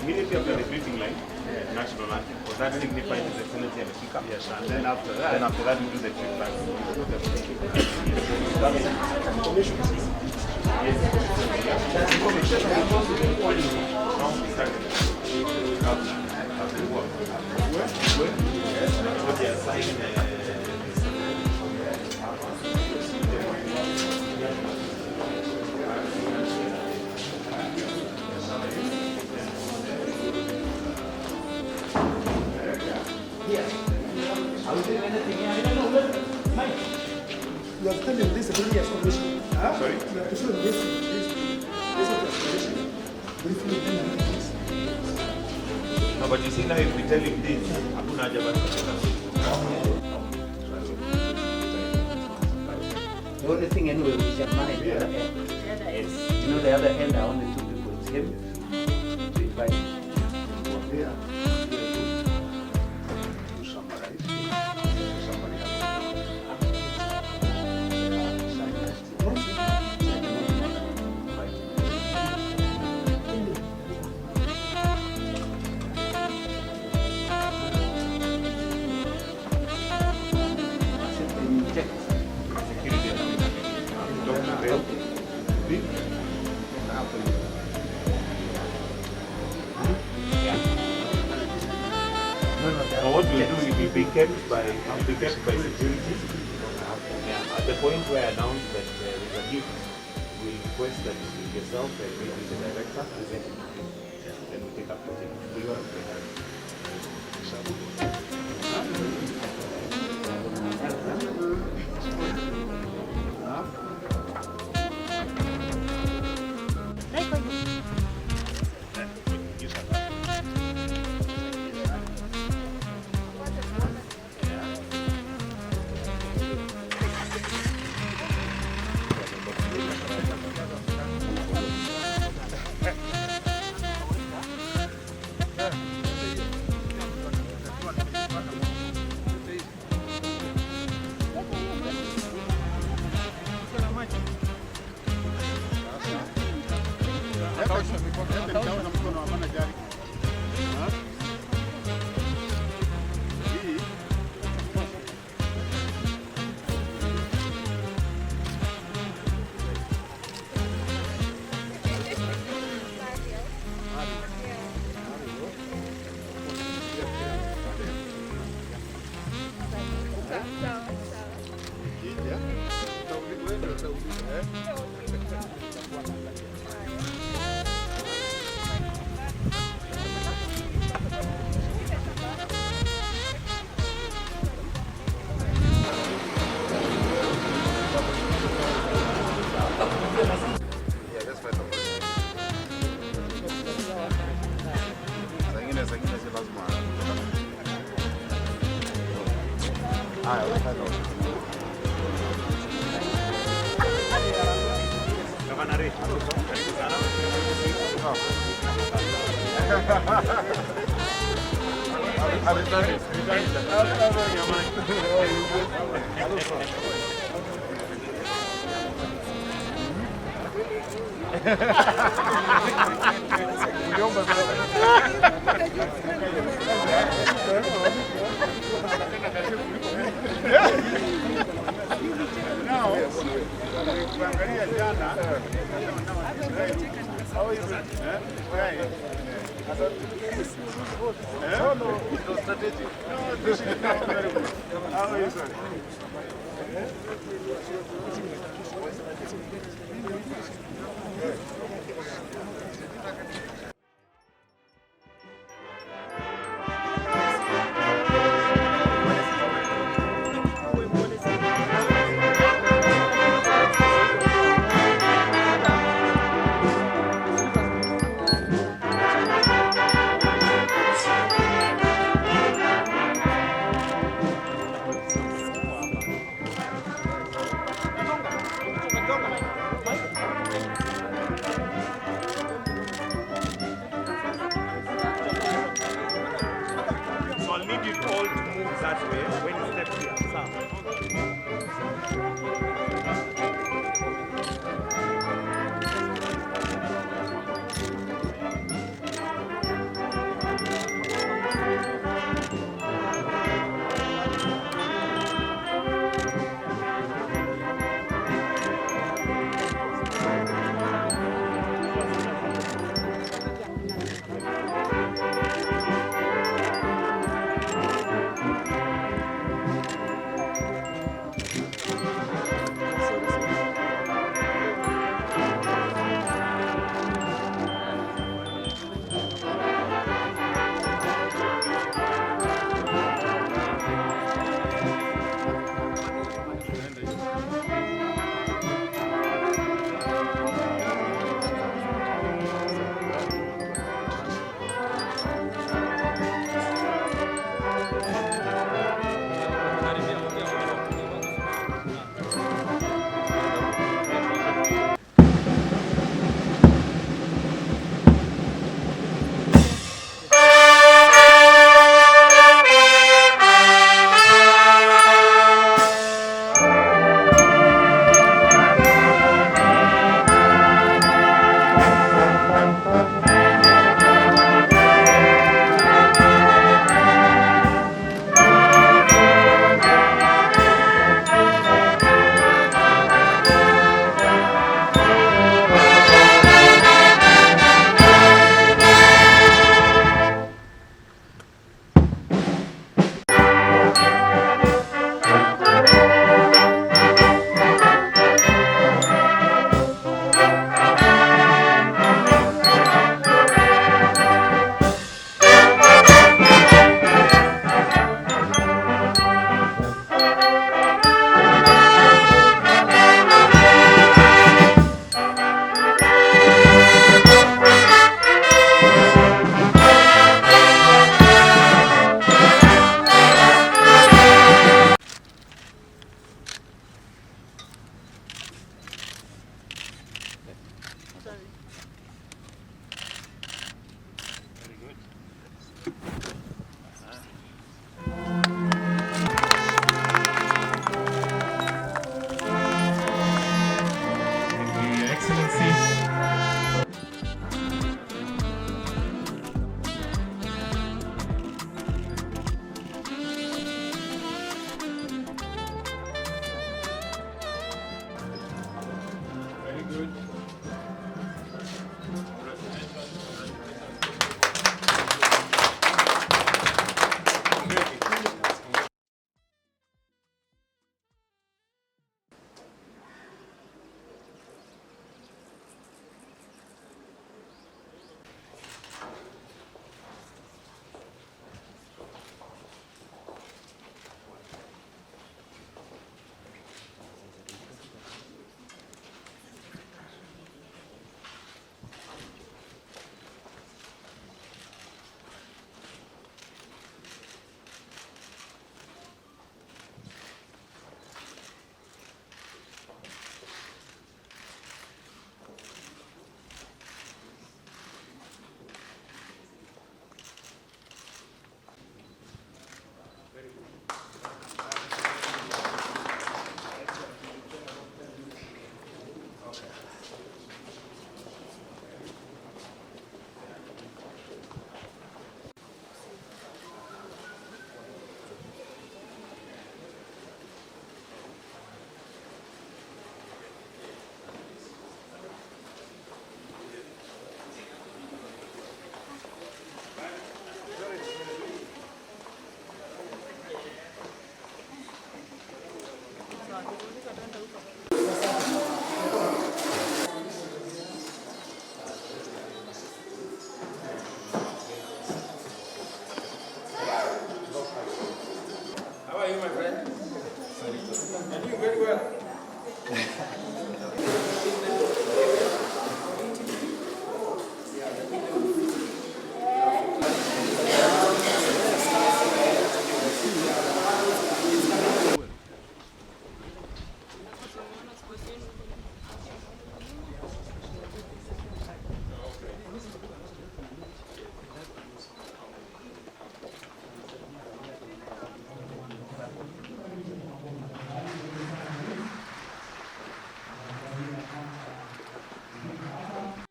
Immediately after the greeting line, national anthem, because that signifies His Excellency and the Speaker. Yes, and then after that we do the trip back. You have taken this ability as commission. Sorry? You have to show this explanation. Briefly, then this. No, but you see now if we tell him this, hakuna haja basi. The only thing anyway we shall manage the other end is, you know, the other end are only 2 people. It's him to invite him. What we do is we be kept by security. At the point where I announce that there is a gift, we request that yourself and maybe the director present it. Then we take up the gift. We want to play that.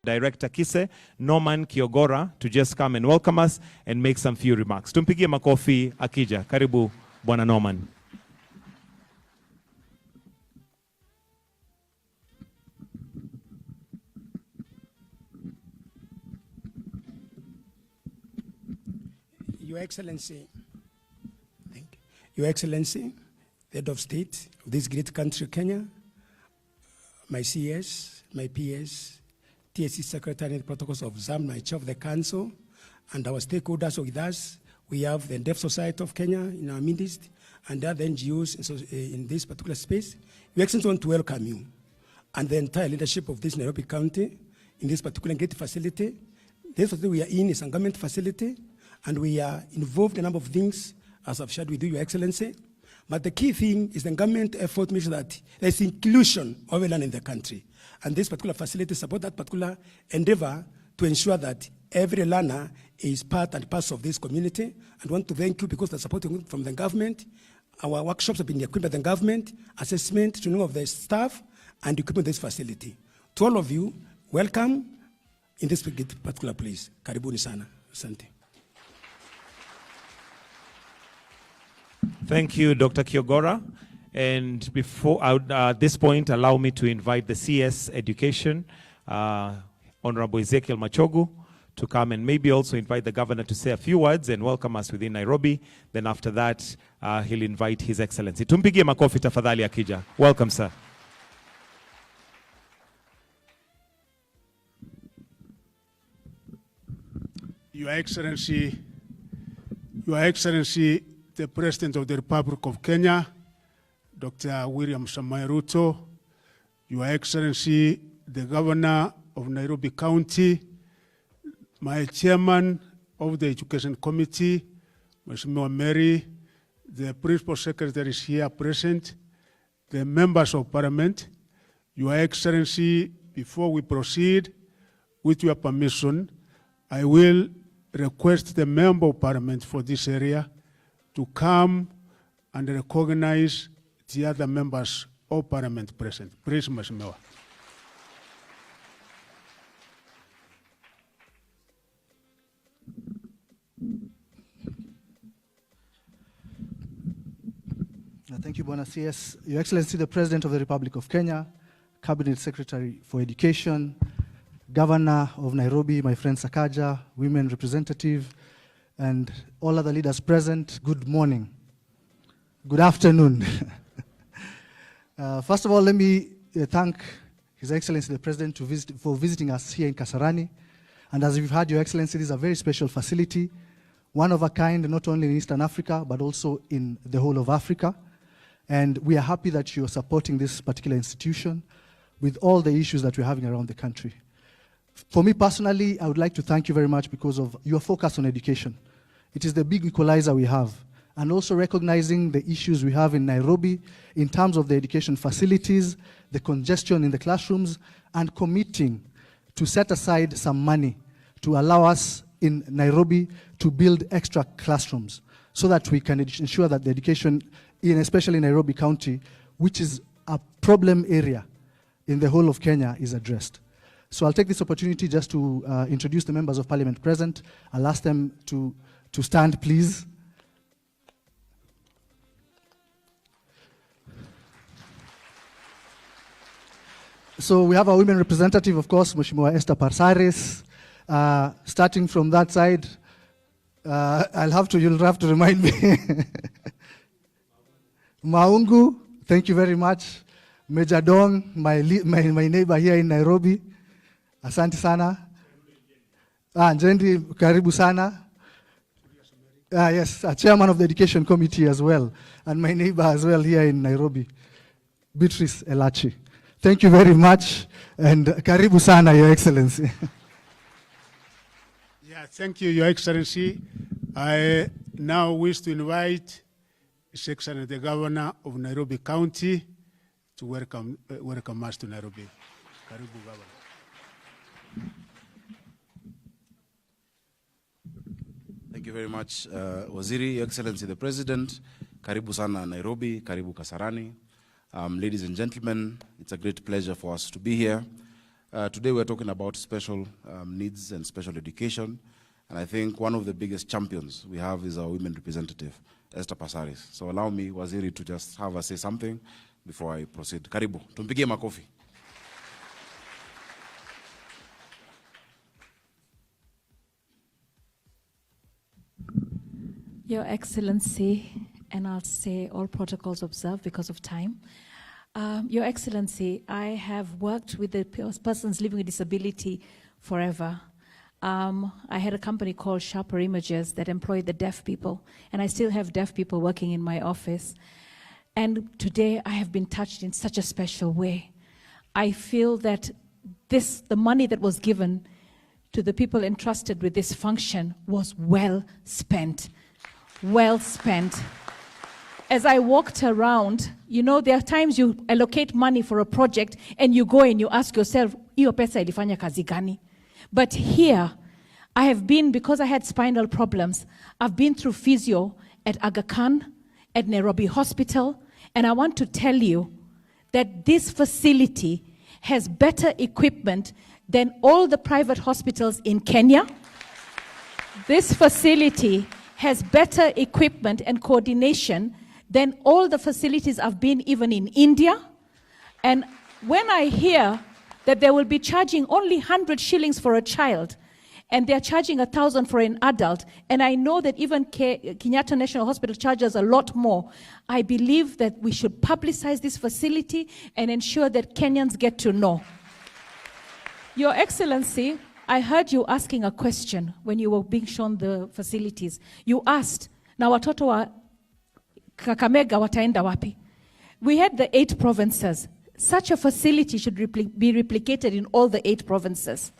Director Kise, Norman Kiogora, to just come and welcome us and make some few remarks. Tumpigie makofi akija. Karibu, Bwana Norman. Your Excellency, Your Excellency, the Head of State of this great country, Kenya, my CS, my PS, TSC Secretary and Protocols of ZAM, my Chair of the Council, and our stakeholders with us. We have the Deaf Society of Kenya in our midst, and other NGOs in this particular space. We actually want to welcome you and the entire leadership of this Nairobi County in this particular great facility. This facility we are in is a government facility, and we are involved in a number of things, as I've shared with you, Your Excellency. But the key thing is the government effort makes that there's inclusion of everyone in the country. And this particular facility supports that particular endeavor to ensure that every learner is part and parcel of this community. And want to thank you because the support from the government. Our workshops have been equipped by the government, assessment, training of the staff, and equipment of this facility. To all of you, welcome in this particular place. Karibuni sana. Asante. Thank you, Dr. Kiogora. And before, at this point, allow me to invite the CS Education, Honorable Ezekiel Machogu, to come and maybe also invite the governor to say a few words and welcome us within Nairobi. Then after that, he'll invite His Excellency. Tumpigie makofi tafadhali akija. Welcome, sir. Your Excellency, the President of the Republic of Kenya, Dr. William Samoei Ruto, Your Excellency, the Governor of Nairobi County, my Chairman of the Education Committee, Mheshimiwa Mary, the Principal Secretary is here present, the Members of Parliament, Your Excellency, before we proceed, with your permission, I will request the Member of Parliament for this area to come and recognize the other members of Parliament present. Please, Mheshimiwa. Thank you, Bwana CS. Your Excellency, the President of the Republic of Kenya, Cabinet Secretary for Education, Governor of Nairobi, my friend Sakaja, Women Representative, and all other leaders present, good morning. Good afternoon. First of all, let me thank His Excellency the President for visiting us here in Kasarani. And as you've heard, Your Excellency, this is a very special facility, one of a kind, not only in Eastern Africa, but also in the whole of Africa. And we are happy that you're supporting this particular institution with all the issues that we're having around the country. For me personally, I would like to thank you very much because of your focus on education. It is the big equalizer we have. And also recognizing the issues we have in Nairobi in terms of the education facilities, the congestion in the classrooms, and committing to set aside some money to allow us in Nairobi to build extra classrooms so that we can ensure that the education, especially in Nairobi County, which is a problem area in the whole of Kenya, is addressed. So I'll take this opportunity just to introduce the members of Parliament present. I'll ask them to stand, please. So we have our women representative, of course, Mheshimiwa Esther Parsaris. Starting from that side, you'll have to remind me. Maungu, thank you very much. Major Dong, my neighbor here in Nairobi. Asante sana. Njendi, karibu sana. Yes, a chairman of the Education Committee as well, and my neighbor as well here in Nairobi, Beatrice Elachi. Thank you very much, and karibu sana, Your Excellency. Yeah, thank you, Your Excellency. I now wish to invite His Excellency the Governor of Nairobi County to welcome us to Nairobi. Karibu, Governor. Thank you very much, Waziri, Your Excellency the President. Karibu sana Nairobi, karibu Kasarani. Ladies and gentlemen, it's a great pleasure for us to be here. Today we're talking about special needs and special education. And I think one of the biggest champions we have is our women representative, Esther Passaris. So allow me, Waziri, to just have her say something before I proceed. Karibu, tumpigie makofi. Your Excellency, and I'll say all protocols observed because of time. Your Excellency, I have worked with the persons living with disability forever. I had a company called Sharper Images that employed the deaf people, and I still have deaf people working in my office. And today I have been touched in such a special way. I feel that the money that was given to the people entrusted with this function was well spent. Well spent. As I walked around, you know, there are times you allocate money for a project and you go and you ask yourself, iyo pesa ilifanya kazi gani? But here, I have been, because I had spinal problems, I've been through physio at Aga Khan, at Nairobi Hospital, and I want to tell you that this facility has better equipment than all the private hospitals in Kenya. This facility has better equipment and coordination than all the facilities I've been even in India. And when I hear that they will be charging only 100 shillings for a child, and they're charging 1,000 for an adult, and I know that even Kenyatta National Hospital charges a lot more, I believe that we should publicize this facility and ensure that Kenyans get to know. Your Excellency, I heard you asking a question when you were being shown the facilities. You asked, na watoto wa Kakamega wataenda wapi? We had the 8 provinces. Such a facility should be replicated in all the 8 provinces.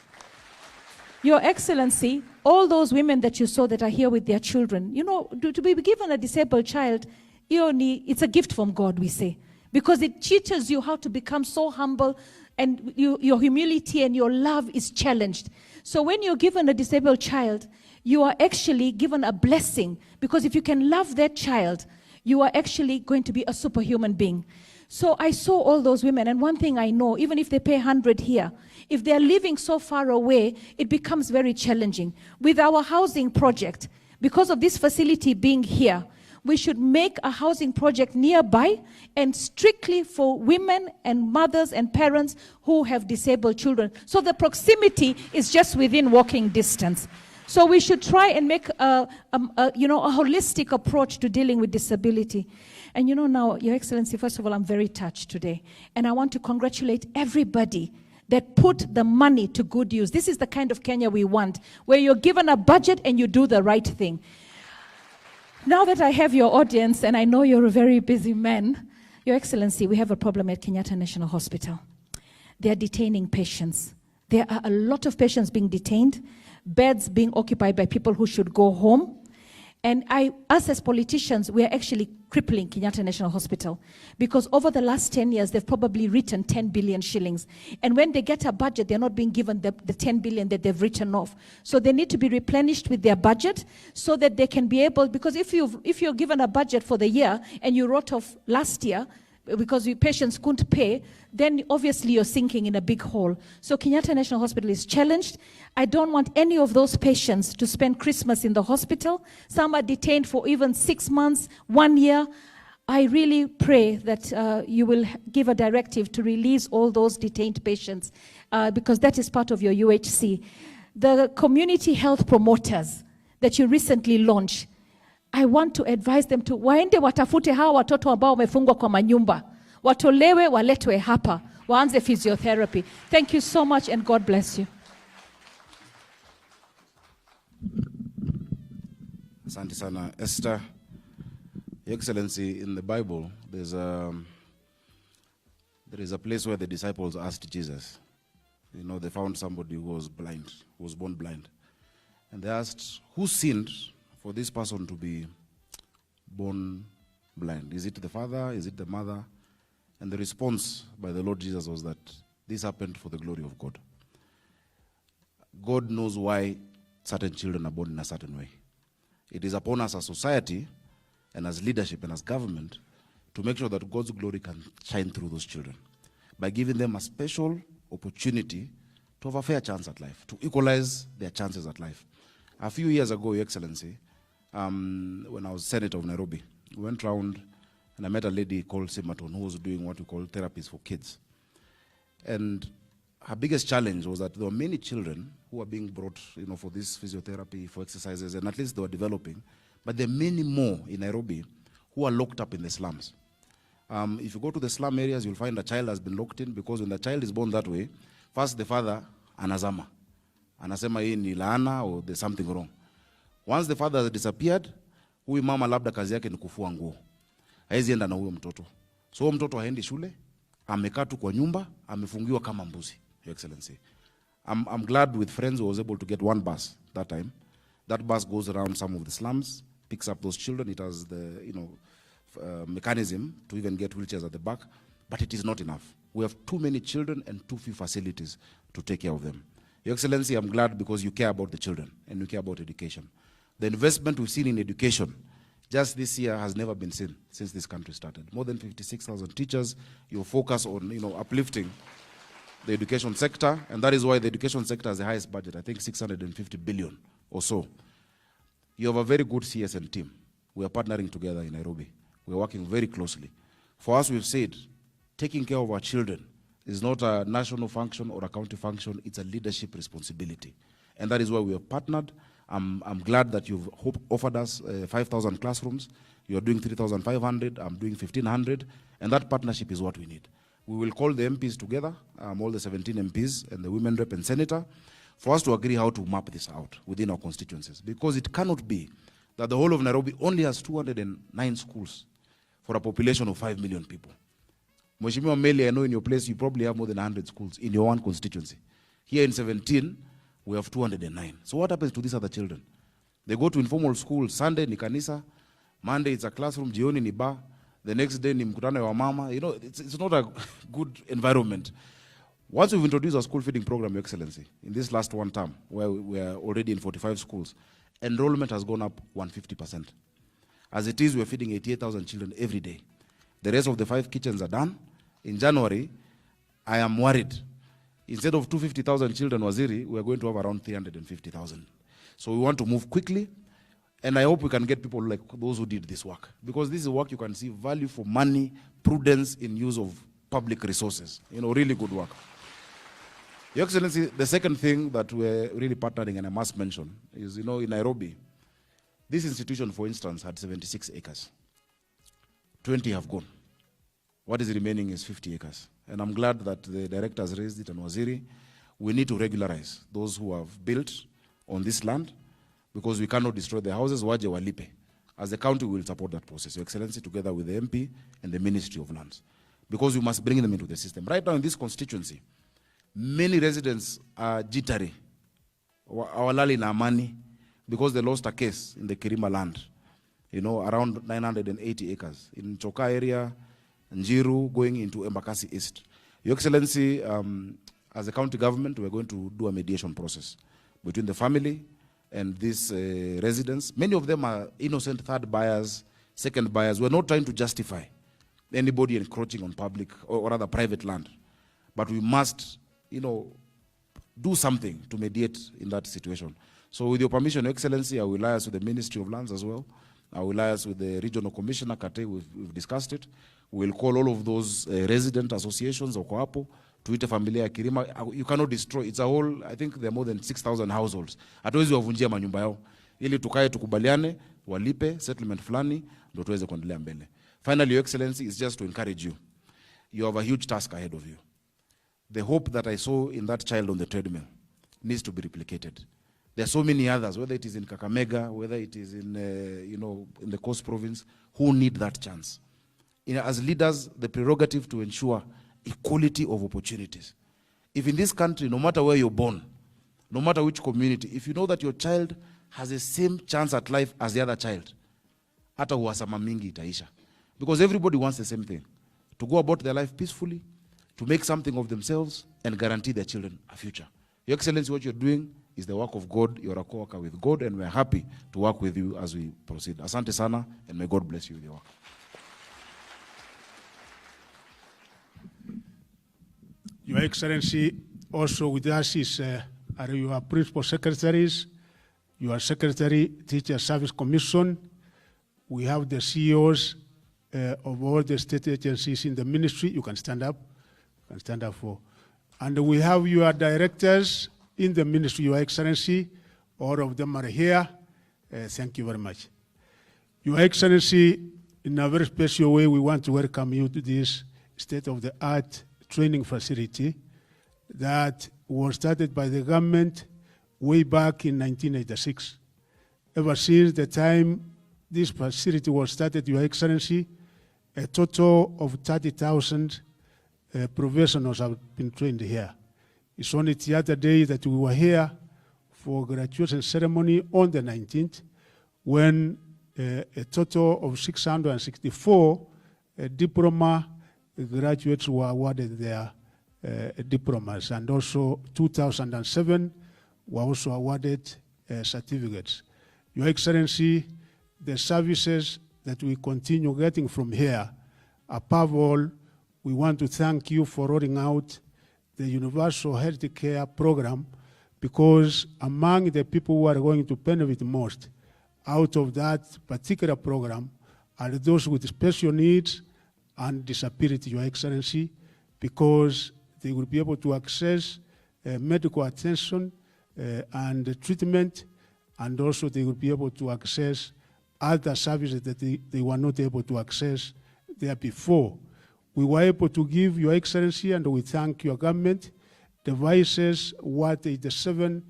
Your Excellency, all those women that you saw that are here with their children, you know, to be given a disabled child, it's a gift from God, we say, because it teaches you how to become so humble, and your humility and your love is challenged. So when you're given a disabled child, you are actually given a blessing, because if you can love that child, you are actually going to be a superhuman being. So I saw all those women, and one thing I know, even if they pay 100 here, if they're living so far away, it becomes very challenging. With our housing project, because of this facility being here, we should make a housing project nearby and strictly for women and mothers and parents who have disabled children. So the proximity is just within walking distance. So we should try and make a holistic approach to dealing with disability. And you know now, Your Excellency, first of all, I'm very touched today. And I want to congratulate everybody that put the money to good use. This is the kind of Kenya we want, where you're given a budget and you do the right thing. Now that I have your audience, and I know you're a very busy man, Your Excellency, we have a problem at Kenyatta National Hospital. They are detaining patients. There are a lot of patients being detained, beds being occupied by people who should go home. And us as politicians, we are actually crippling Kenyatta National Hospital, because over the last 10 years, they've probably written 10 billion shillings. And when they get a budget, they're not being given the 10 billion that they've written off. So they need to be replenished with their budget so that they can be able, because if you're given a budget for the year and you wrote off last year, because your patients couldn't pay, then obviously you're sinking in a big hole. So Kenyatta National Hospital is challenged. I don't want any of those patients to spend Christmas in the hospital. Some are detained for even 6 months, 1 year. I really pray that you will give a directive to release all those detained patients, because that is part of your UHC. The community health promoters that you recently launched, I want to advise them to waende watafute hawa watoto ambao wamefungwa kwa manyumba. Watolewe, waletwe hapa. Waanze physiotherapy. Thank you so much and God bless you. Asante sana, Esther. Your Excellency, in the Bible, there is a place where the disciples asked Jesus. You know, they found somebody who was blind, who was born blind. And they asked, who sinned for this person to be born blind? Is it the father? Is it the mother? And the response by the Lord Jesus was that this happened for the glory of God. God knows why certain children are born in a certain way. It is upon us as society and as leadership and as government to make sure that God's glory can shine through those children by giving them a special opportunity to have a fair chance at life, to equalize their chances at life. A few years ago, Your Excellency, when I was Senator of Nairobi, we went around and I met a lady called Simaton who was doing what we call therapies for kids. And her biggest challenge was that there were many children who were being brought, for this physiotherapy, for exercises, and at least they were developing. But there are many more in Nairobi who are locked up in the slums. If you go to the slum areas, you'll find a child has been locked in because when the child is born that way, first the father anazama. Anasema hii ni laana or there's something wrong. Once the father has disappeared, huyu mama labda kazi yake ni kufua nguo. Haezi enda na huyo mtoto. So huyo mtoto haendi shule, amekaa tu kwa nyumba, amefungiwa kama mbuzi, Your Excellency. I'm glad with friends who was able to get one bus that time. That bus goes around some of the slums, picks up those children. It has the mechanism to even get wheelchairs at the back, but it is not enough. We have too many children and too few facilities to take care of them. Your Excellency, I'm glad because you care about the children and you care about education. The investment we've seen in education just this year has never been seen since this country started. More than 56,000 teachers. Your focus on uplifting the education sector, and that is why the education sector has the highest budget, I think 650 billion or so. You have a very good CSN team. We are partnering together in Nairobi. We are working very closely. For us, we've said, taking care of our children is not a national function or a county function, it's a leadership responsibility. And that is why we have partnered. I'm glad that you've offered us 5,000 classrooms. You are doing 3,500, I'm doing 1,500, and that partnership is what we need. We will call the MPs together, all the 17 MPs and the women rep and senator, for us to agree how to map this out within our constituencies. Because it cannot be that the whole of Nairobi only has 209 schools for a population of 5 million people. Mheshimiwa Meli, I know in your place you probably have more than 100 schools in your one constituency. Here in 17, we have 209. So what happens to these other children? They go to informal school, Sunday ni kanisa, Monday it's a classroom, jioni ni bar, the next day ni mkutano wa mama. It's not a good environment. Once we've introduced our school feeding program, Your Excellency, in this last one term, where we are already in 45 schools, enrollment has gone up 150%. As it is, we're feeding 88,000 children every day. The rest of the 5 kitchens are done. In January, I am worried. Instead of 250,000 children, Waziri, we are going to have around 350,000. So we want to move quickly, and I hope we can get people like those who did this work. Because this is work you can see value for money, prudence in use of public resources. Really good work. Your Excellency, the second thing that we're really partnering, and I must mention, is, in Nairobi, this institution, for instance, had 76 acres. 20 have gone. What is remaining is 50 acres. And I'm glad that the director has raised it, and Waziri, we need to regularize those who have built on this land, because we cannot destroy their houses, waje walipe. As the county, we will support that process, Your Excellency, together with the MP and the Ministry of Lands, because we must bring them into the system. Right now in this constituency, many residents are jittery, awalali na amani, because they lost a case in the Kirima land, around 980 acres. In Choka area, Njiru, going into Embakasi East. Your Excellency, as a county government, we're going to do a mediation process between the family and these residents. Many of them are innocent third buyers, second buyers. We're not trying to justify anybody encroaching on public or rather private land. But we must, do something to mediate in that situation. So with your permission, Your Excellency, I will liaise with the Ministry of Lands as well. I will liaise with the Regional Commissioner, Kate, we've discussed it. We'll call all of those resident associations, Okoapo, tuite familia ya Kirima. You cannot destroy, it's a whole, I think there are more than 6,000 households. Hatuwezi wavunjia manyumba yao. Ili tukae tukubaliane, walipe, settlement fulani, ndio tuweze kuendelea mbele. Finally, Your Excellency, is just to encourage you. You have a huge task ahead of you. The hope that I saw in that child on the treadmill needs to be replicated. There are so many others, whether it is in Kakamega, whether it is in, in the Coast Province, who need that chance. As leaders, the prerogative to ensure equality of opportunities. If in this country, no matter where you're born, no matter which community, if you know that your child has the same chance at life as the other child, hata uhasama mingi itaisha. Because everybody wants the same thing. To go about their life peacefully, to make something of themselves, and guarantee their children a future. Your Excellency, what you're doing is the work of God. You're a co-worker with God, and we're happy to work with you as we proceed. Asante sana, and may God bless you with your work. Your Excellency, Also with us are your principal secretaries, your secretary, Teacher Service Commission. We have the CEOs of all the state agencies in the ministry. You can stand up. You can stand up for. And we have your directors in the ministry, Your Excellency. All of them are here. Thank you very much. Your Excellency, in a very special way, we want to welcome you to this state-of-the-art training facility that was started by the government way back in 1986. Ever since the time this facility was started, Your Excellency, a total of 30,000 professionals have been trained here. It's only the other day that we were here for graduation ceremony on the 19th, when a total of 664 diploma graduates were awarded their diplomas, and also 2007 were also awarded certificates. Your Excellency, the services that we continue getting from here, above all, we want to thank you for rolling out the Universal Health Care Program, because among the people who are going to benefit most out of that particular program are those with special needs and disability, Your Excellency, because they will be able to access medical attention and treatment, and also they will be able to access other services that they were not able to access there before. We were able to give Your Excellency, and we thank your government, devices worth 87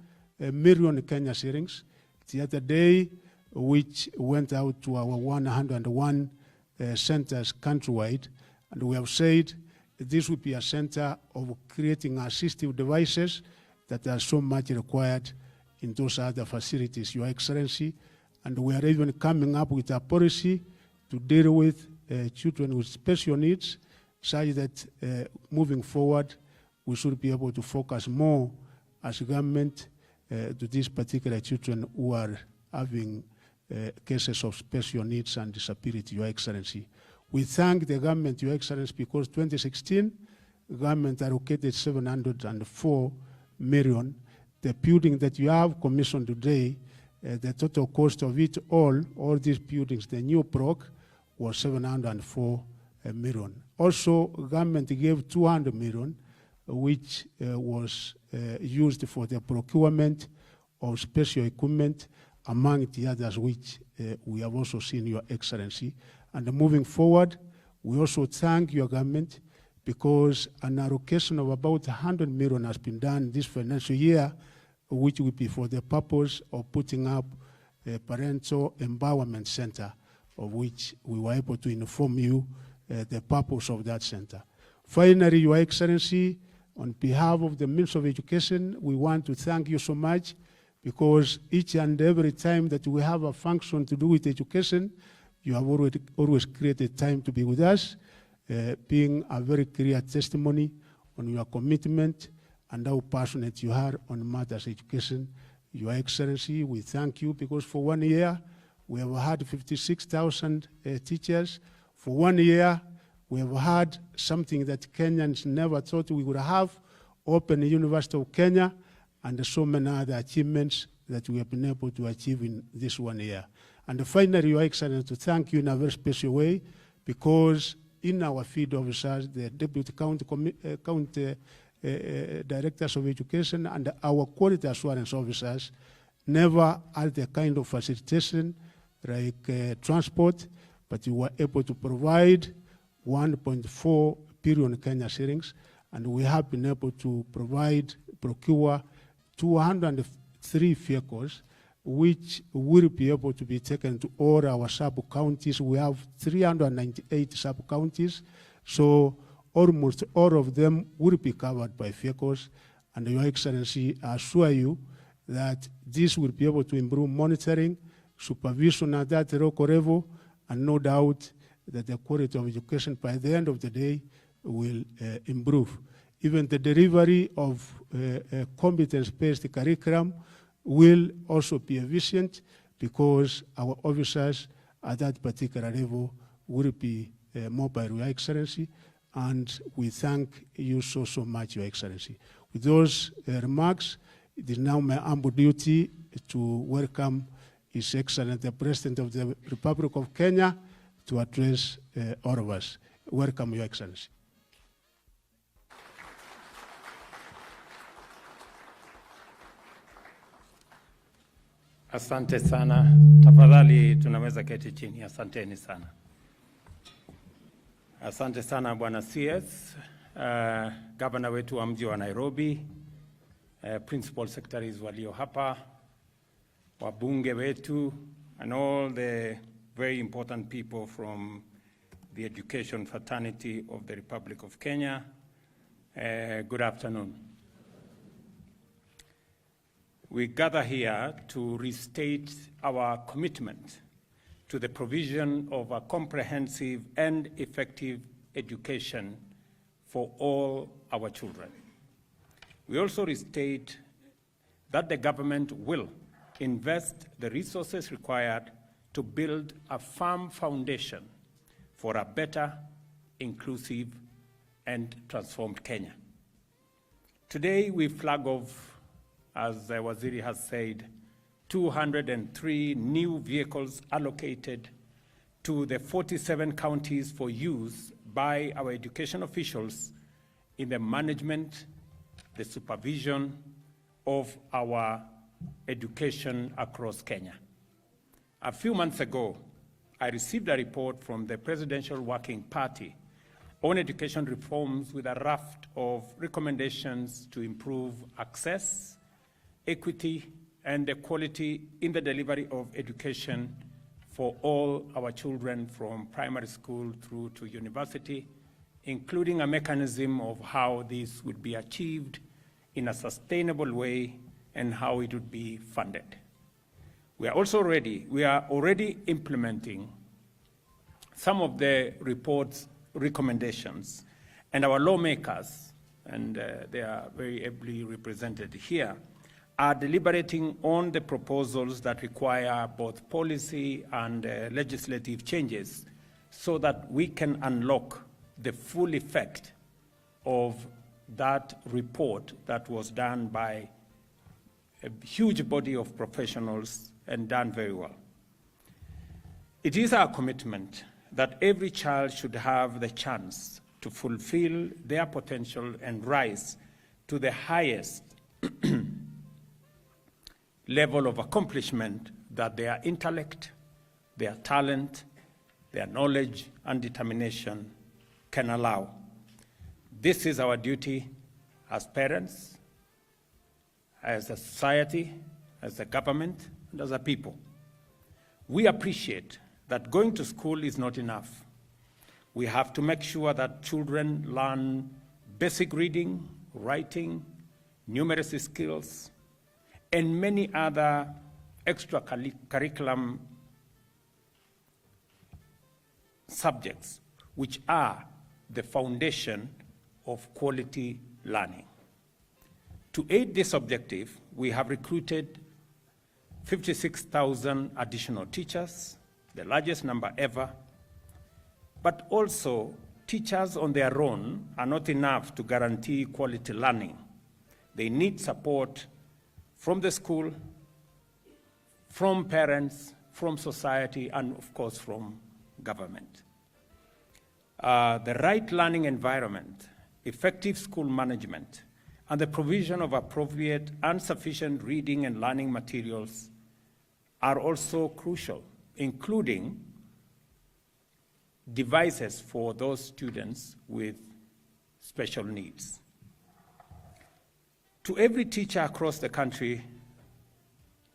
million Kenya shillings the other day, which went out to our 101 centers countrywide. And we have said this will be a center of creating assistive devices that are so much required in those other facilities, Your Excellency. And we are even coming up with a policy to deal with children with special needs, such that moving forward, we should be able to focus more as a government to these particular children who are having cases of special needs and disability, Your Excellency. We thank the government, Your Excellency, because 2016, the government allocated 704 million. The building that you have commissioned today, the total cost of it all these buildings, the new block, was 704 million. Also, government gave 200 million, which was used for the procurement of special equipment, among the others which we have also seen, Your Excellency. And moving forward, we also thank your government, because an allocation of about 100 million has been done this financial year, which will be for the purpose of putting up a parental empowerment center, of which we were able to inform you the purpose of that center. Finally, Your Excellency, on behalf of the Ministry of Education, we want to thank you so much, because each and every time that we have a function to do with education, you have always created time to be with us, being a very clear testimony on your commitment and how passionate you are on matters education. Your Excellency, we thank you, because for 1 year, we have had 56,000 teachers. For 1 year, we have had something that Kenyans never thought we would have, Open University of Kenya, and so many other achievements that we have been able to achieve in this 1 year. And finally, Your Excellency, to thank you in a very special way, because in our field officers, the Deputy County Directors of Education and our Quality Assurance Officers never had the kind of facilitation like transport, but you were able to provide 1.4 billion Kenya shillings, and we have been able to procure 203 vehicles, which will be able to be taken to all our sub-counties. We have 398 sub-counties, so almost all of them will be covered by vehicles. And Your Excellency, I assure you that this will be able to improve monitoring, supervision at that local level, and no doubt that the quality of education by the end of the day will improve. Even the delivery of competence-based curriculum will also be efficient, because our officers at that particular level will be mobile, Your Excellency, and we thank you so much, Your Excellency. With those remarks, it is now my humble duty to welcome His Excellency, the President of the Republic of Kenya, to address all of us. Welcome, Your Excellency. Asante sana. Tafadhali tunaweza keti chini. Asanteni sana. Asante sana Bwana CS, Governor wetu wa mji wa Nairobi, Principal Secretaries walio hapa, wabunge wetu, and all the very important people from the education fraternity of the Republic of Kenya. Good afternoon. We gather here to restate our commitment to the provision of a comprehensive and effective education for all our children. We also restate that the government will invest the resources required to build a firm foundation for a better, inclusive, and transformed Kenya. Today we flag off, as Waziri has said, 203 new vehicles allocated to the 47 counties for use by our education officials in the management, the supervision of our education across Kenya. A few months ago, I received a report from the Presidential Working Party on education reforms with a raft of recommendations to improve access, equity, and equality in the delivery of education for all our children from primary school through to university, including a mechanism of how this would be achieved in a sustainable way and how it would be funded. We are already implementing some of the report's recommendations, and our lawmakers, and they are very ably represented here, are deliberating on the proposals that require both policy and legislative changes so that we can unlock the full effect of that report that was done by a huge body of professionals and done very well. It is our commitment that every child should have the chance to fulfill their potential and rise to the highest level of accomplishment that their intellect, their talent, their knowledge and determination can allow. This is our duty as parents, as a society, as a government, and as a people. We appreciate that going to school is not enough. We have to make sure that children learn basic reading, writing, numeracy skills, and many other extracurriculum subjects, which are the foundation of quality learning. To aid this objective, we have recruited 56,000 additional teachers, the largest number ever, but also teachers on their own are not enough to guarantee quality learning. They need support from the school, from parents, from society, and of course from government. The right learning environment, effective school management, and the provision of appropriate and sufficient reading and learning materials are also crucial, including devices for those students with special needs. To every teacher across the country,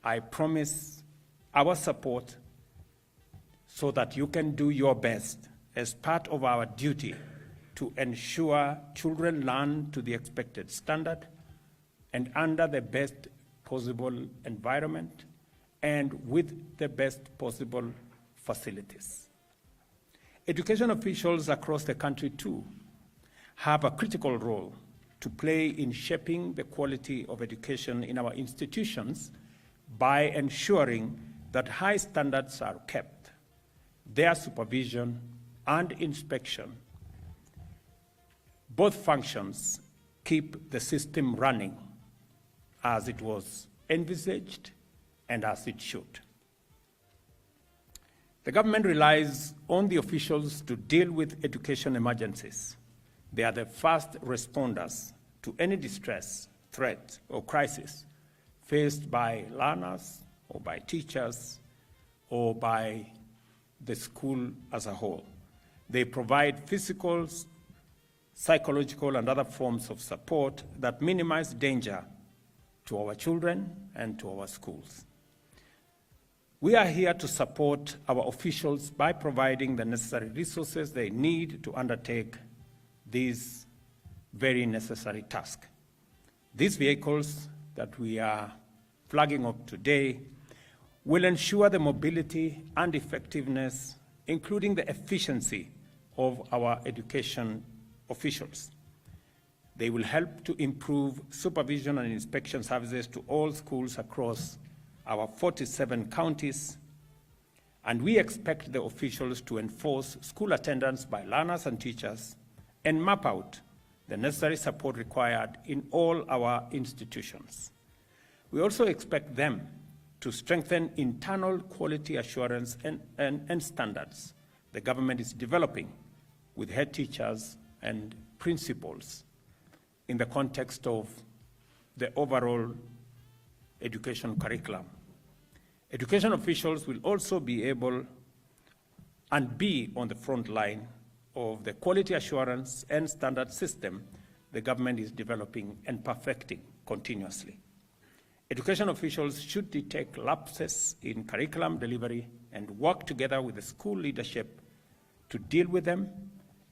I promise our support so that you can do your best as part of our duty to ensure children learn to the expected standard and under the best possible environment and with the best possible facilities. Education officials across the country, too, have a critical role to play in shaping the quality of education in our institutions by ensuring that high standards are kept. Their supervision and inspection Both functions keep the system running as it was envisaged and as it should. The government relies on the officials to deal with education emergencies. They are the first responders to any distress, threat, or crisis faced by learners or by teachers or by the school as a whole. They provide physical, psychological, and other forms of support that minimize danger to our children and to our schools. We are here to support our officials by providing the necessary resources they need to undertake these very necessary tasks. These vehicles that we are flagging up today will ensure the mobility and effectiveness, including the efficiency of our education officials. They will help to improve supervision and inspection services to all schools across our 47 counties, and we expect the officials to enforce school attendance by learners and teachers and map out the necessary support required in all our institutions. We also expect them to strengthen internal quality assurance and standards the government is developing with head teachers and principals in the context of the overall education curriculum. Education officials will also be able and be on the front line of the quality assurance and standard system the government is developing and perfecting continuously. Education officials should detect lapses in curriculum delivery and work together with the school leadership to deal with them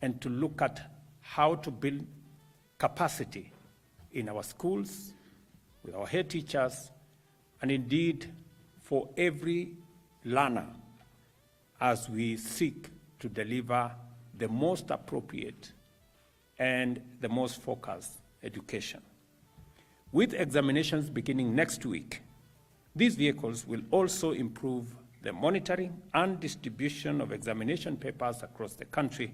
and to look at how to build capacity in our schools, with our head teachers, and indeed for every learner as we seek to deliver the most appropriate and the most focused education. With examinations beginning next week, these vehicles will also improve the monitoring and distribution of examination papers across the country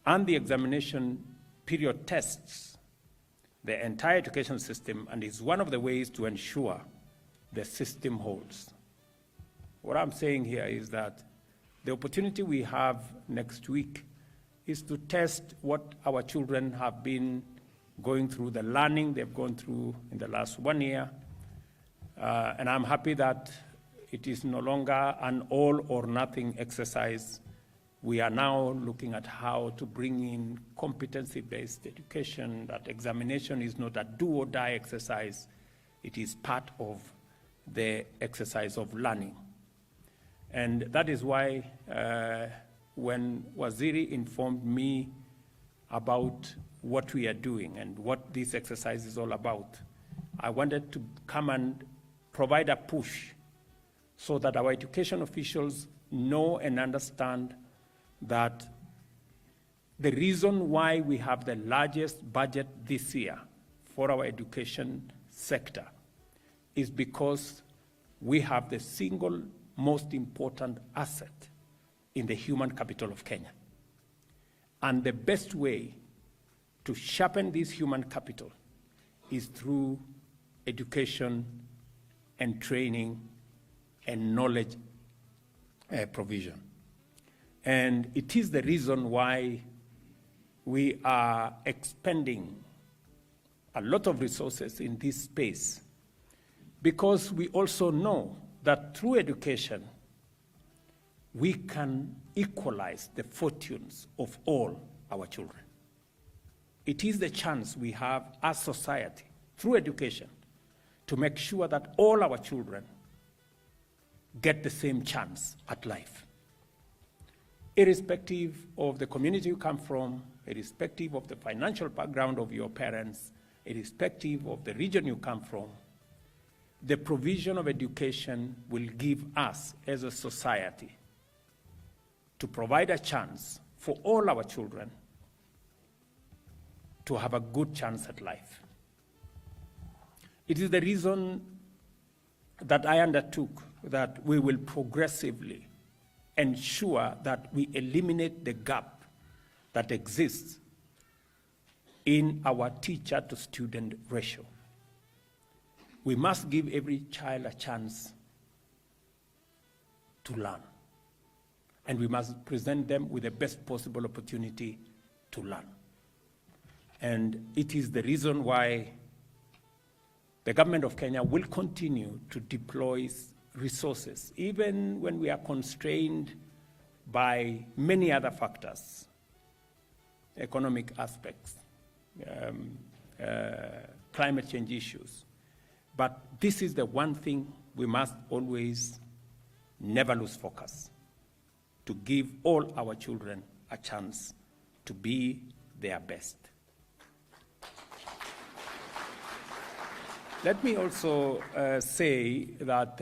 and the examination period tests the entire education system, and is one of the ways to ensure the system holds. What I'm saying here is that the opportunity we have next week is to test what our children have been going through, the learning they've gone through in the last 1 year. And I'm happy that it is no longer an all or nothing exercise. We are now looking at how to bring in competency-based education, that examination is not a do or die exercise. It is part of the exercise of learning. And that is why when Waziri informed me about what we are doing and what this exercise is all about, I wanted to come and provide a push so that our education officials know and understand that the reason why we have the largest budget this year for our education sector is because we have the single most important asset in the human capital of Kenya. And the best way to sharpen this human capital is through education and training and knowledge provision. And it is the reason why we are expending a lot of resources in this space, because we also know that through education, we can equalize the fortunes of all our children. It is the chance we have as society, through education, to make sure that all our children get the same chance at life. Irrespective of the community you come from, irrespective of the financial background of your parents, irrespective of the region you come from, the provision of education will give us as a society to provide a chance for all our children to have a good chance at life. It is the reason that I undertook that we will progressively ensure that we eliminate the gap that exists in our teacher-to-student ratio. We must give every child a chance to learn, and we must present them with the best possible opportunity to learn. And it is the reason why the government of Kenya will continue to deploy resources, even when we are constrained by many other factors, economic aspects, climate change issues. But this is the one thing we must always never lose focus, to give all our children a chance to be their best. Let me also say that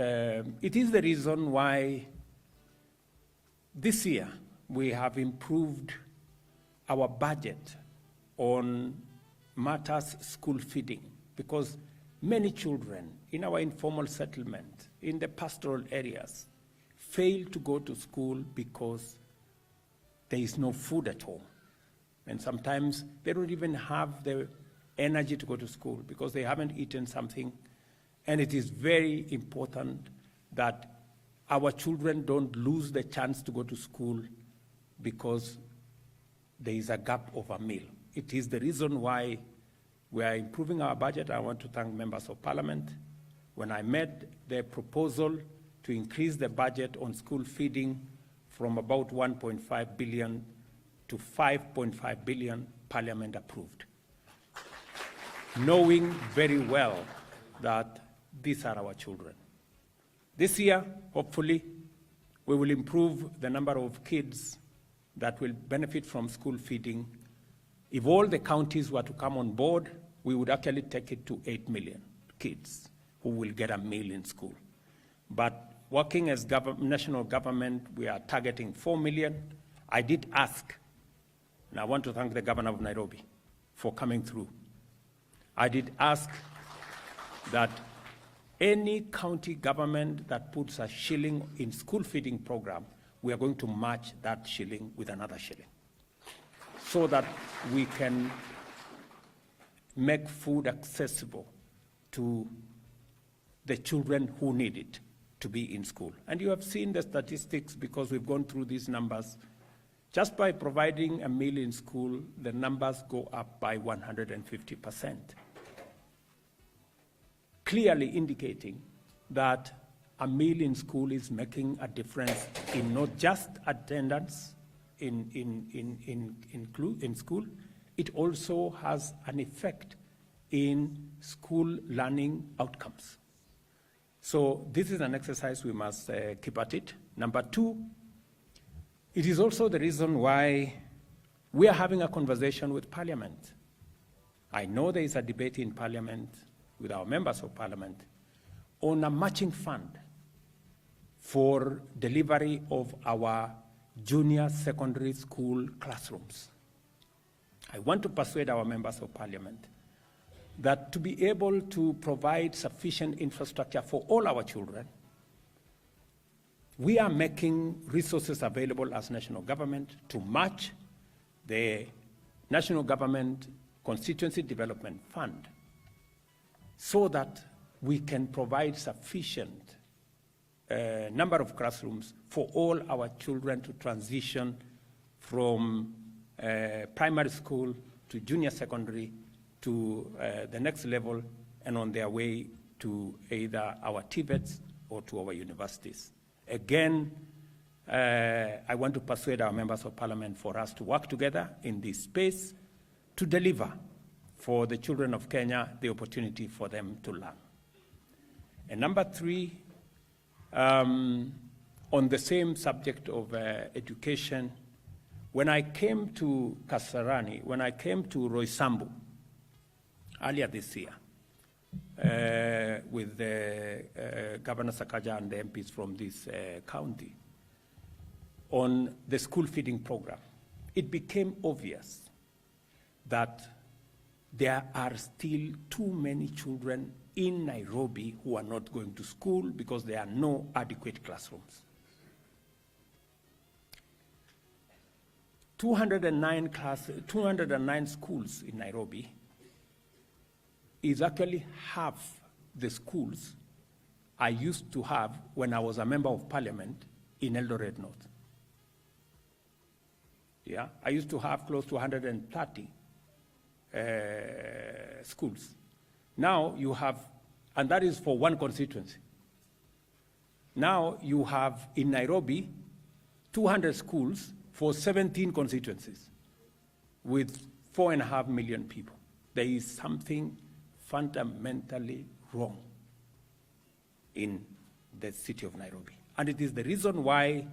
it is the reason why this year we have improved our budget on matters school feeding, because many children in our informal settlement, in the pastoral areas, fail to go to school because there is no food at home. And sometimes they don't even have the energy to go to school because they haven't eaten something. And it is very important that our children don't lose the chance to go to school because there is a gap of a meal. It is the reason why we are improving our budget. I want to thank members of parliament. When I made the proposal to increase the budget on school feeding from about 1.5 billion to 5.5 billion, parliament approved, knowing very well that these are our children. This year, hopefully, we will improve the number of kids that will benefit from school feeding. If all the counties were to come on board, we would actually take it to 8 million kids who will get a meal in school. But working as national government, we are targeting 4 million. I did ask, and I want to thank the governor of Nairobi for coming through. I did ask that any county government that puts a shilling in school feeding program, we are going to match that shilling with another shilling so that we can make food accessible to the children who need it to be in school. And you have seen the statistics because we've gone through these numbers. Just by providing a meal in school, the numbers go up by 150%. Clearly indicating that a meal in school is making a difference in not just attendance in school, it also has an effect in school learning outcomes. So this is an exercise we must keep at it. Number two, it is also the reason why we are having a conversation with Parliament. I know there is a debate in Parliament with our members of Parliament on a matching fund for delivery of our junior secondary school classrooms. I want to persuade our members of Parliament that to be able to provide sufficient infrastructure for all our children, we are making resources available as national government to match the national government constituency development fund so that we can provide sufficient number of classrooms for all our children to transition from primary school to junior secondary to the next level and on their way to either our TVETs or to our universities. Again, I want to persuade our members of parliament for us to work together in this space to deliver for the children of Kenya the opportunity for them to learn. And number three, on the same subject of education, when I came to Kasarani, when I came to Roysambu earlier this year, with Governor Sakaja and the MPs from this county, on the school feeding program, it became obvious that there are still too many children in Nairobi who are not going to school because there are no adequate classrooms. 209 schools in Nairobi is actually half the schools I used to have when I was a member of parliament in Eldoret North. Yeah, I used to have close to 130 schools. Now you have, and that is for one constituency. Now you have in Nairobi 200 schools for 17 constituencies with 4.5 million people. There is something fundamentally wrong in the city of Nairobi. And it is the reason why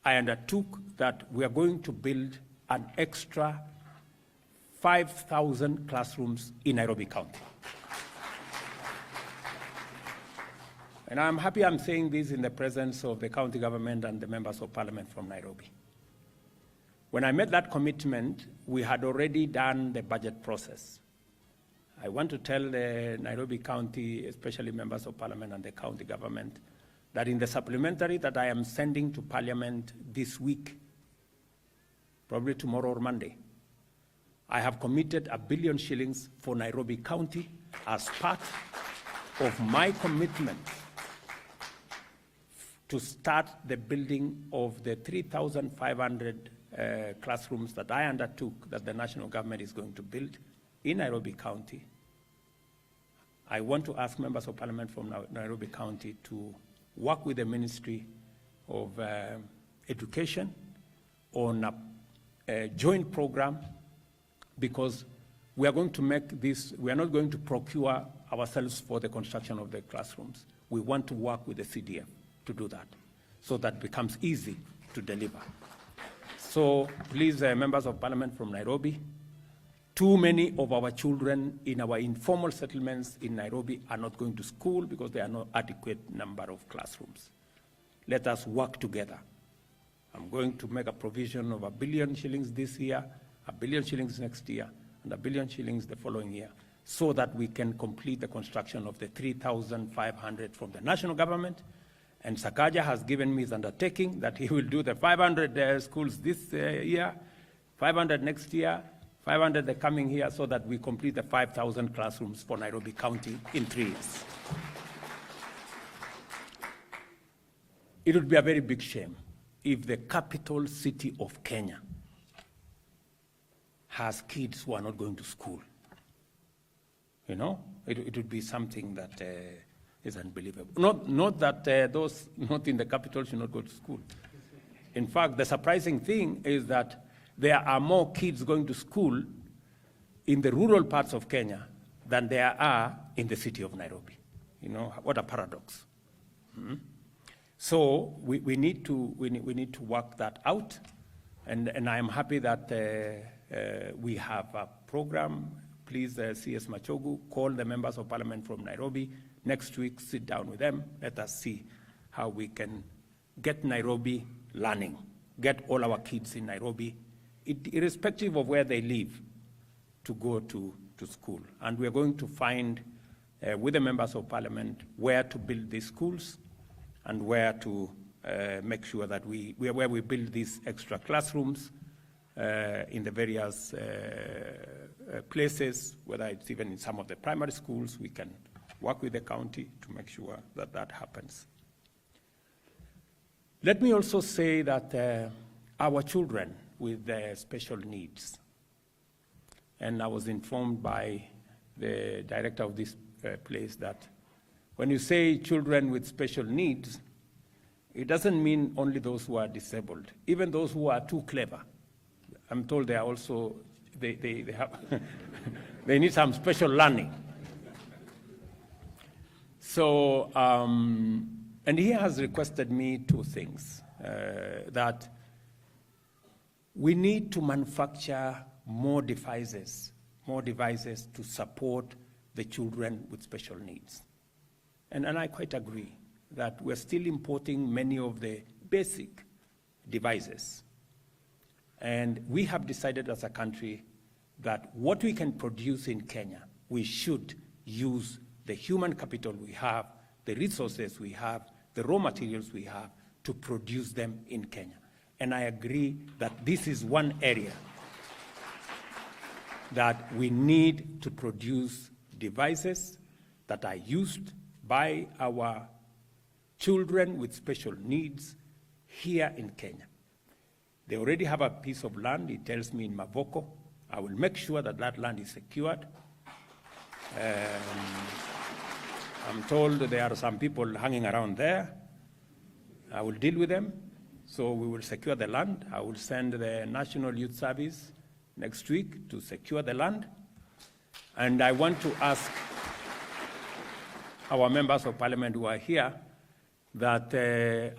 I undertook that we are going to build an extra 5,000 classrooms in Nairobi County. And I'm happy I'm saying this in the presence of the county government and the members of parliament from Nairobi. When I made that commitment, we had already done the budget process. I want to tell the Nairobi County, especially members of parliament and the county government, that in the supplementary that I am sending to parliament this week, probably tomorrow or Monday, I have committed R1 billion shillings for Nairobi County as part of my commitment to start the building of the 3,500 classrooms that I undertook that the national government is going to build in Nairobi County. I want to ask members of parliament from Nairobi County to work with the Ministry of Education on a joint program, because we are going to make this, we are not going to procure ourselves for the construction of the classrooms. We want to work with the CDF to do that, so that becomes easy to deliver. So please, members of parliament from Nairobi, too many of our children in our informal settlements in Nairobi are not going to school because there are no adequate number of classrooms. Let us work together. I'm going to make a provision of R1 billion shillings this year, R1 billion shillings next year, and R1 billion shillings the following year, so that we can complete the construction of the 3,500 from the national government. And Sakaja has given me his undertaking that he will do the 500 schools this year, 500 next year, 500 the coming year, so that we complete the 5,000 classrooms for Nairobi County in 3 years. It would be a very big shame if the capital city of Kenya has kids who are not going to school. You know, it would be something that is unbelievable. Not that those not in the capital should not go to school. In fact, the surprising thing is that there are more kids going to school in the rural parts of Kenya than there are in the city of Nairobi. You know, what a paradox. Mm-hmm. So we need to work that out, and I am happy that we have a program. Please, CS Machogu, call the members of parliament from Nairobi next week, sit down with them, let us see how we can get Nairobi learning, get all our kids in Nairobi, irrespective of where they live, to go to school. And we're going to find, with the members of parliament, where to build these schools and where to make sure that where we build these extra classrooms in the various places, whether it's even in some of the primary schools. We can work with the county to make sure that that happens. Let me also say that our children with special needs, and I was informed by the director of this place that when you say children with special needs, it doesn't mean only those who are disabled, even those who are too clever. I'm told they are also, they have they need some special learning. So, and he has requested me 2 things, that we need to manufacture more devices to support the children with special needs. And I quite agree that we're still importing many of the basic devices. And we have decided as a country that what we can produce in Kenya, we should use the human capital we have, the resources we have, the raw materials we have, to produce them in Kenya. And I agree that this is one area that we need to produce devices that are used by our children with special needs here in Kenya. They already have a piece of land, it tells me in Mavoko. I will make sure that that land is secured. I'm told there are some people hanging around there. I will deal with them. So we will secure the land. I will send the National Youth Service next week to secure the land. And I want to ask our members of parliament who are here that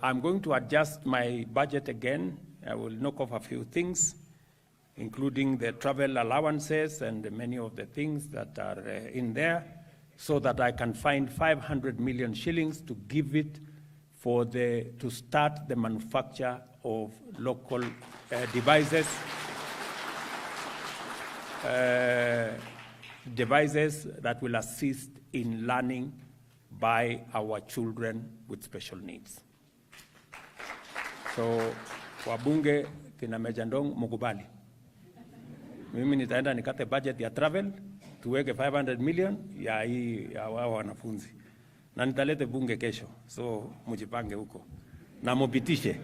I'm going to adjust my budget again. I will knock off a few things, including the travel allowances and many of the things that are in there, so that I can find 500 million shillings to give it to start the manufacture of local devices that will assist in learning by our children with special needs. So, wabunge kina Mejandong mukubali. Mimi nitaenda nikate budget ya travel, tuweke 500 million ya hii ya wao wanafunzi. Na nitalete bunge kesho, so mujipange huko. Na mupitishe.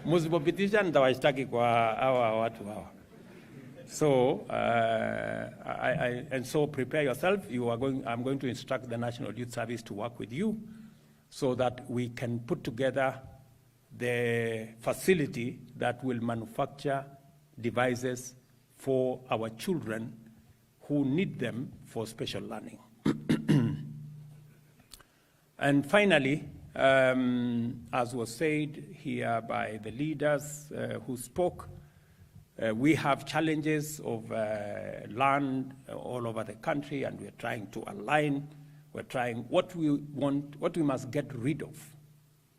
Musipopitisha nitawashtaki kwa hawa watu hawa. So, and so prepare yourself. I'm going to instruct the National Youth Service to work with you so that we can put together the facility that will manufacture devices for our children who need them for special learning. And finally, as was said here by the leaders who spoke, we have challenges of land all over the country, and we're trying to align. We're trying what we must get rid of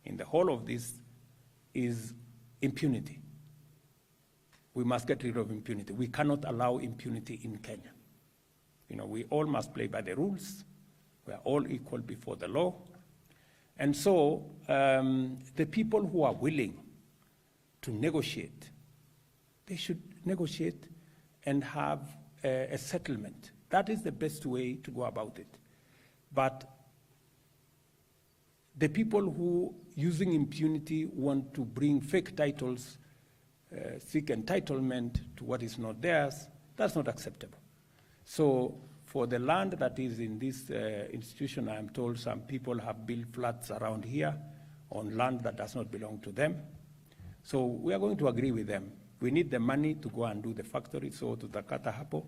in the whole of this is impunity. We must get rid of impunity. We cannot allow impunity in Kenya. You know, we all must play by the rules. We are all equal before the law. And so the people who are willing to negotiate, they should negotiate and have a settlement. That is the best way to go about it. But the people who, using impunity, want to bring fake titles, seek entitlement to what is not theirs, that's not acceptable. So for the land that is in this institution, I am told some people have built flats around here on land that does not belong to them. So we are going to agree with them. We need the money to go and do the factory, so tutakata hapo,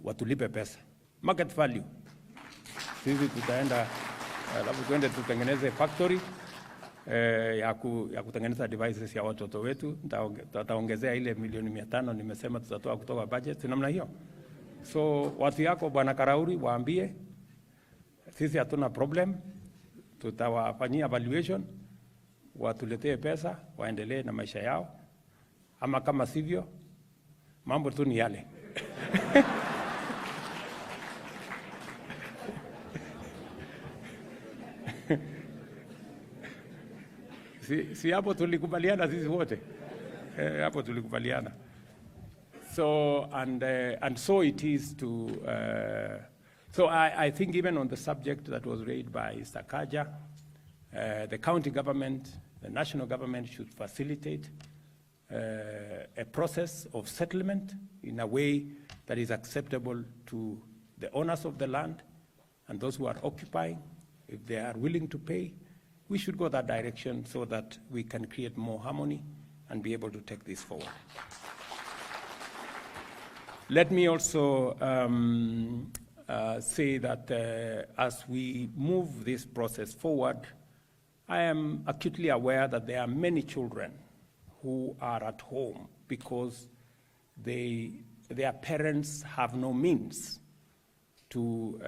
watulipe pesa. Market value. Sisi tutaenda, labda tuende tutengeneze factory ya kutengeneza devices ya watoto wetu, tutaongezea ile milioni 500 nimesema tutatoa kutoka budget, si namna hiyo. So watu yako Bwana Karauri waambie, sisi hatuna problem, tutawafanyia evaluation, watuletee pesa, waendelee na maisha yao. Ama kama sivyo, mambo tu ni yale. Si hapo tulikubaliana sisi wote. Hapo tulikubaliana. So, and so it is to, so I think even on the subject that was raised by Sakaja, the county government, the national government should facilitate a process of settlement in a way that is acceptable to the owners of the land and those who are occupying. If they are willing to pay, we should go that direction so that we can create more harmony and be able to take this forward. Let me also say that as we move this process forward, I am acutely aware that there are many children who are at home because their parents have no means to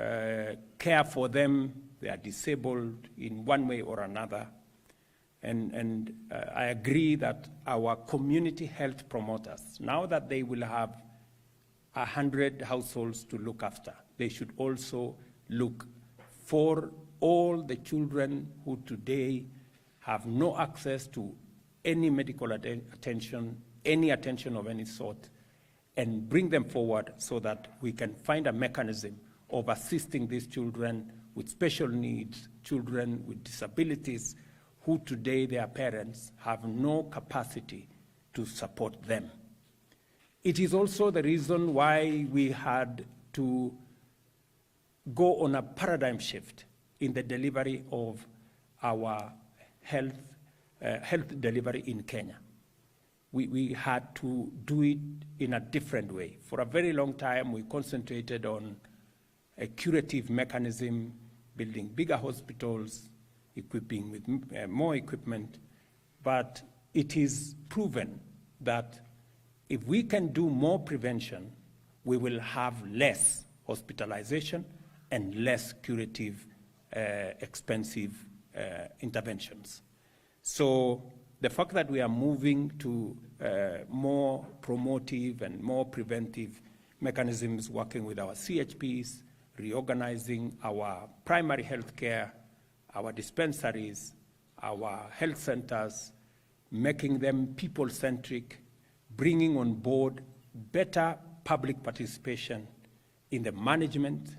care for them. They are disabled in one way or another. And I agree that our community health promoters, now that they will have 100 households to look after, they should also look for all the children who today have no access to any medical attention, any attention of any sort, and bring them forward so that we can find a mechanism of assisting these children with special needs, children with disabilities, who today their parents have no capacity to support them. It is also the reason why we had to go on a paradigm shift in the delivery of our health delivery in Kenya. We had to do it in a different way. For a very long time, we concentrated on a curative mechanism, building bigger hospitals, equipping with more equipment, but it is proven that if we can do more prevention, we will have less hospitalization and less curative, expensive interventions. So the fact that we are moving to more promotive and more preventive mechanisms, working with our CHPs, reorganizing our primary health care, our dispensaries, our health centers, making them people-centric, bringing on board better public participation in the management,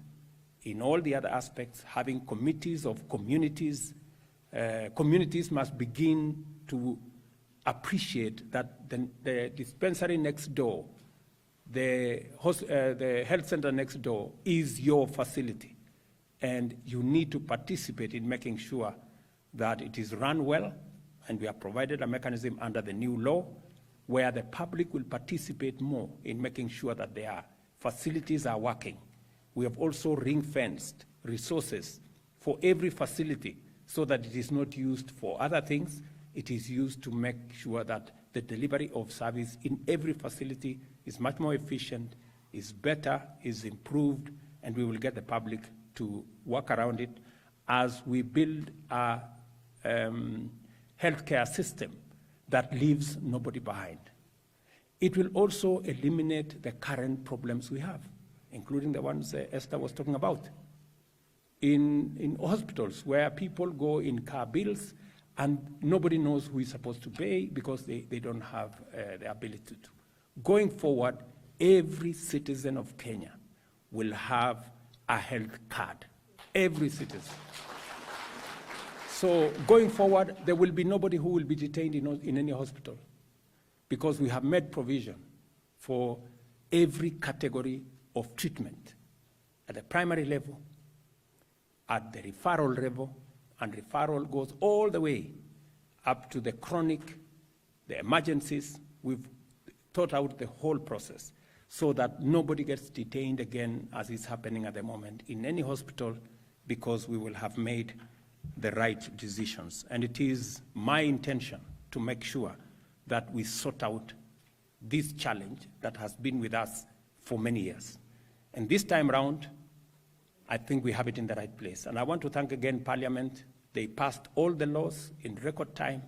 in all the other aspects, having committees of communities. Communities must begin to appreciate that the dispensary next door, the health center next door is your facility, and you need to participate in making sure that it is run well, and we have provided a mechanism under the new law where the public will participate more in making sure that their facilities are working. We have also ring-fenced resources for every facility so that it is not used for other things. It is used to make sure that the delivery of service in every facility is much more efficient, is better, is improved, and we will get the public to work around it as we build a healthcare system that leaves nobody behind. It will also eliminate the current problems we have, including the ones Esther was talking about. In hospitals where people go in car bills and nobody knows who is supposed to pay because they don't have the ability to. Going forward, every citizen of Kenya will have a health card. Every citizen. So going forward, there will be nobody who will be detained in any hospital because we have made provision for every category of treatment at the primary level, at the referral level, and referral goes all the way up to the chronic, the emergencies. We've thought out the whole process so that nobody gets detained again, as is happening at the moment in any hospital, because we will have made the right decisions. And it is my intention to make sure that we sort out this challenge that has been with us for many years. And this time round, I think we have it in the right place. And I want to thank again Parliament. They passed all the laws in record time.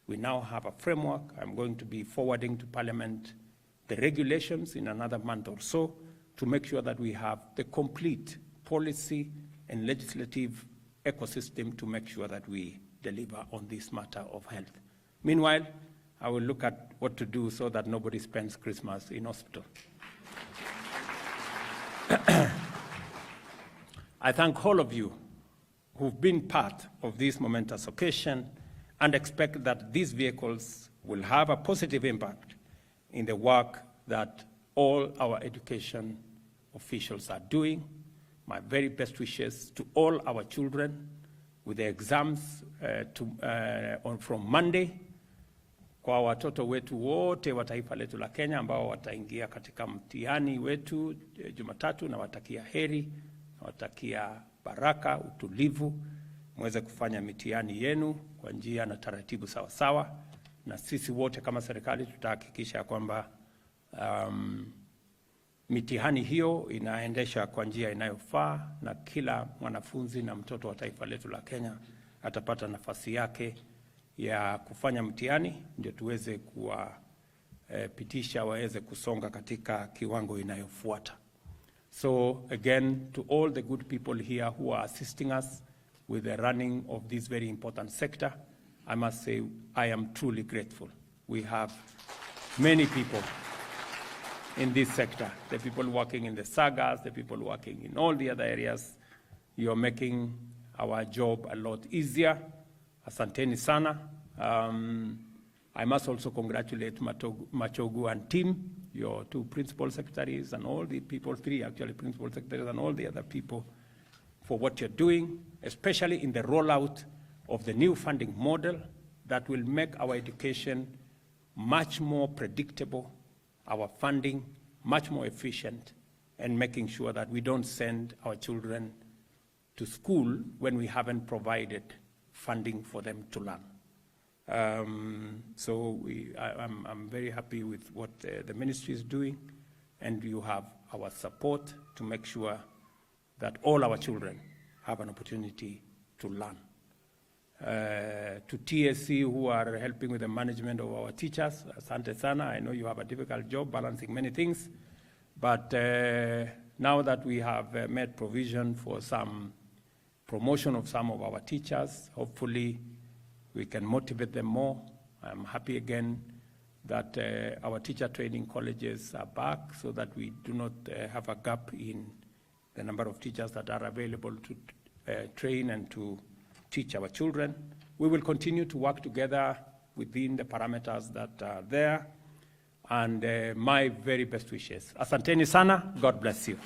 We now have a framework. I'm going to be forwarding to Parliament the regulations in another month or so to make sure that we have the complete policy and legislative ecosystem to make sure that we deliver on this matter of health. Meanwhile, I will look at what to do so that nobody spends Christmas in hospital. I thank all of you who've been part of this momentous occasion and expect that these vehicles will have a positive impact in the work that all our education officials are doing. My very best wishes to all our children with the exams from Monday. Kwa watoto wetu wote wa taifa letu la Kenya ambao wataingia katika mtihani wetu Jumatatu, na watakia heri, na watakia baraka, utulivu, mweze kufanya mitihani yenu kwa njia na taratibu sawa sawa, na sisi wote kama serikali tutahakikisha kwamba mitihani hiyo inaendesha kwa njia inayofaa na kila mwanafunzi na mtoto wa taifa letu la Kenya atapata nafasi yake ya kufanya mtihani, ndio tuweze kuwapitisha waweze kusonga katika kiwango inayofuata. So again, to all the good people here who are assisting us with the running of this very important sector, I must say I am truly grateful. We have many people in this sector, the people working in the sagas, the people working in all the other areas. You're making our job a lot easier. Asanteni sana. I must also congratulate Machogu and team, your two principal secretaries and all the people, three actually principal secretaries and all the other people for what you're doing, especially in the rollout of the new funding model that will make our education much more predictable, our funding much more efficient, and making sure that we don't send our children to school when we haven't provided funding for them to learn. So I'm very happy with what the ministry is doing, and you have our support to make sure that all our children have an opportunity to learn. To TSC, who are helping with the management of our teachers, asante sana. I know you have a difficult job balancing many things, but now that we have made provision for some promotion of some of our teachers, hopefully we can motivate them more. I'm happy again that our teacher training colleges are back so that we do not have a gap in the number of teachers that are available to train and to teach our children. We will continue to work together within the parameters that are there. And my very best wishes. Asanteni sana. God bless you.